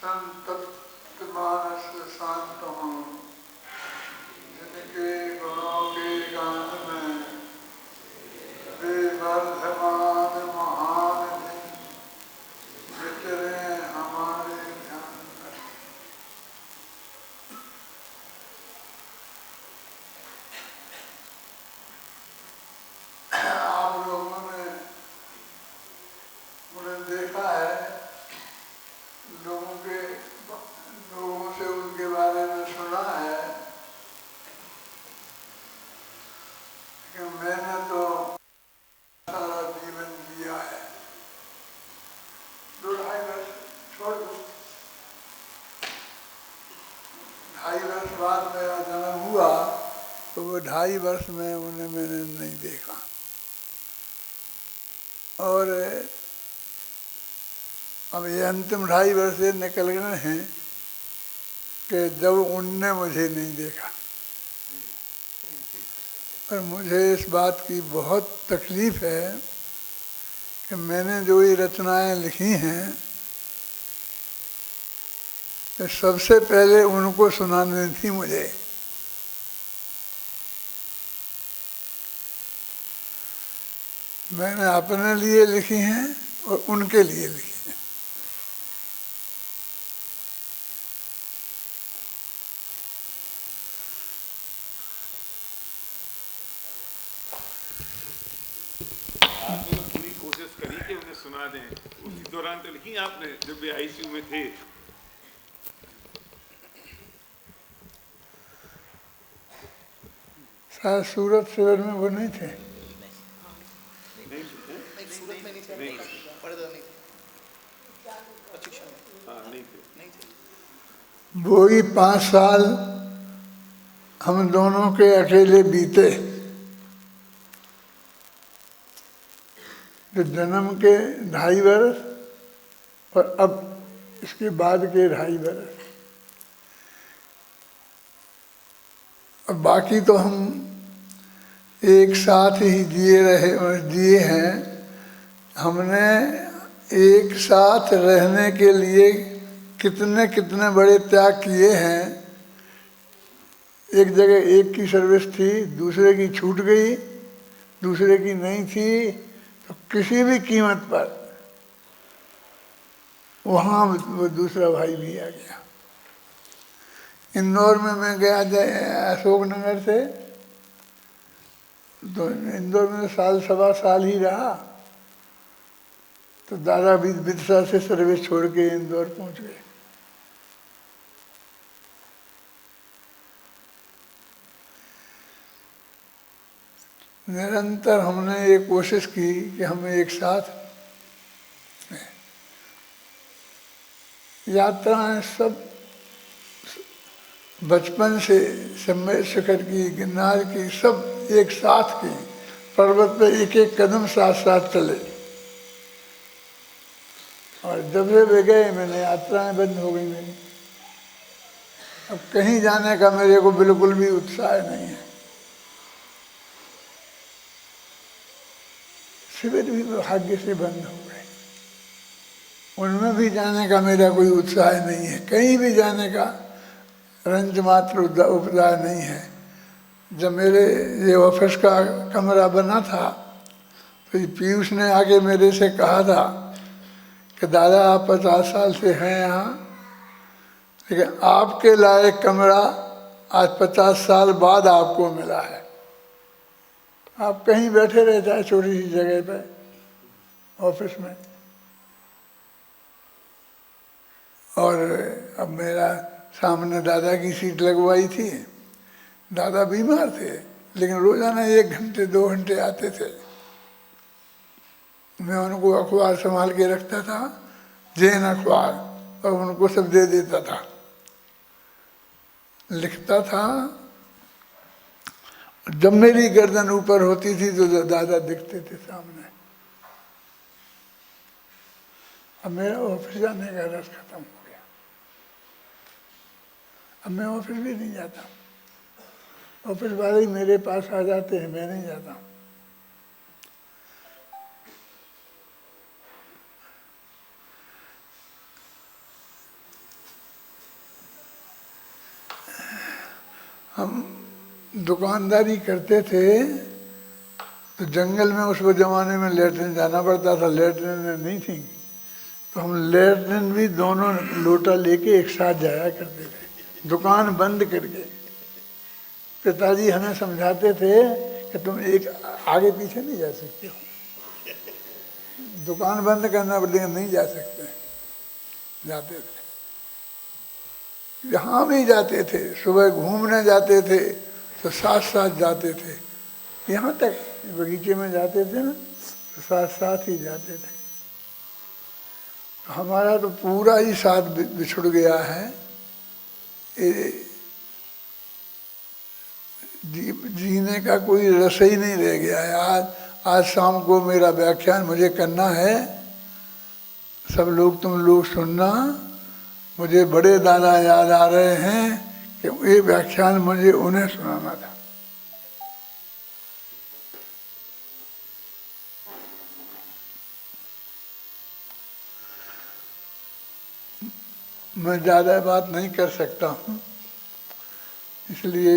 संतप्त मानस शांत हूँ, जिनके गुणों के गान में वे वर्धमान महान दिन विचरे हमारे ध्यान में। आप लोगों ने मुझे देखा है, लोगों से उनके बारे में सुना है कि मैंने तो सारा जीवन जिया है। 2-2.5 वर्ष छोड़ दो, 2.5 वर्ष बाद मेरा जन्म हुआ, तो वो 2.5 वर्ष में उन्हें मैंने नहीं देखा। और अब ये अंतिम 2.5 वर्ष निकल गए हैं कि जब उनने मुझे नहीं देखा। और मुझे इस बात की बहुत तकलीफ है कि मैंने जो ये रचनाएं लिखी हैं, तो सबसे पहले उनको सुनानी थी मुझे। मैंने अपने लिए लिखी हैं और उनके लिए लिखी हैं। आपने तो पूरी कोशिश करी कि उन्हें सुना दें। उसी दौरान तो लिखी आपने जब वे आईसीयू में थे। शायद सूरत शिविर में वो नहीं थे। सूरत में नहीं थे, नहीं थे। वो ही 5 साल हम दोनों के अकेले बीते। तो जन्म के 2.5 वर्ष और अब इसके बाद के 2.5 वर्ष। अब बाकी तो हम एक साथ ही जिए रहे और जिए हैं। हमने एक साथ रहने के लिए कितने कितने बड़े त्याग किए हैं। एक जगह एक की सर्विस थी, दूसरे की छूट गई, दूसरे की नहीं थी, तो किसी भी कीमत पर वहाँ वो दूसरा भाई भी आ गया। इंदौर में मैं गया अशोकनगर से, तो इंदौर में 1.25 साल ही रहा। तो दादा भी बिरसा से सर्विस छोड़ के इंदौर पहुँच गए। निरंतर हमने ये कोशिश की कि हम एक साथ यात्राएं सब बचपन से सम्मेद शिखर की, गिरनार की, सब एक साथ की। पर्वत पे एक एक कदम साथ साथ चले। और जब से वे गए मैंने यात्राएं बंद हो गई मेरी। अब कहीं जाने का मेरे को बिल्कुल भी उत्साह नहीं है। शिविर भी भाग्य से बंद हो गए, उनमें भी जाने का मेरा कोई उत्साह नहीं है। कहीं भी जाने का रंज मात्र उपदार नहीं है। जब मेरे ये ऑफिस का कमरा बना था, तो पीयूष ने आके मेरे से कहा था कि दादा आप 50 साल से हैं यहाँ, लेकिन आपके लायक कमरा आज 50 साल बाद आपको मिला है। आप कहीं बैठे रह जाए छोटी सी जगह पे ऑफिस में। और अब मेरा सामने दादा की सीट लगवाई थी। दादा बीमार थे, लेकिन रोजाना 1 घंटे 2 घंटे आते थे। मैं उनको अखबार संभाल के रखता था, जैन अखबार, और उनको सब दे देता था, लिखता था। जब मेरी गर्दन ऊपर होती थी तो दादा दिखते थे सामने। अब मेरा ऑफिस जाने का रस खत्म हो गया। अब मैं ऑफिस भी नहीं जाता। ऑफिस वाले ही मेरे पास आ जाते हैं, मैं नहीं जाता। हम दुकानदारी करते थे तो जंगल में उस ज़माने में लेटरिन जाना पड़ता था, लेटरिन नहीं थी, तो हम लेटरिन भी दोनों लोटा लेके एक साथ जाया करते थे, दुकान बंद करके। पिताजी हमें समझाते थे कि तुम एक आगे पीछे नहीं जा सकते हो, दुकान बंद करना पड़ेगा, नहीं जा सकते। जाते थे, जहाँ भी जाते थे, सुबह घूमने जाते थे तो साथ साथ जाते थे, यहाँ तक बगीचे में जाते थे ना तो साथ साथ ही जाते थे। हमारा तो पूरा ही साथ बिछुड़ गया है। जीने का कोई रस ही नहीं रह गया है। आज शाम को मेरा व्याख्यान मुझे करना है, सब लोग तुम लोग सुनना। मुझे बड़े दादा याद आ रहे हैं कि ये व्याख्यान मुझे उन्हें सुनाना था। मैं ज़्यादा बात नहीं कर सकता हूँ, इसलिए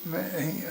मैं यहीं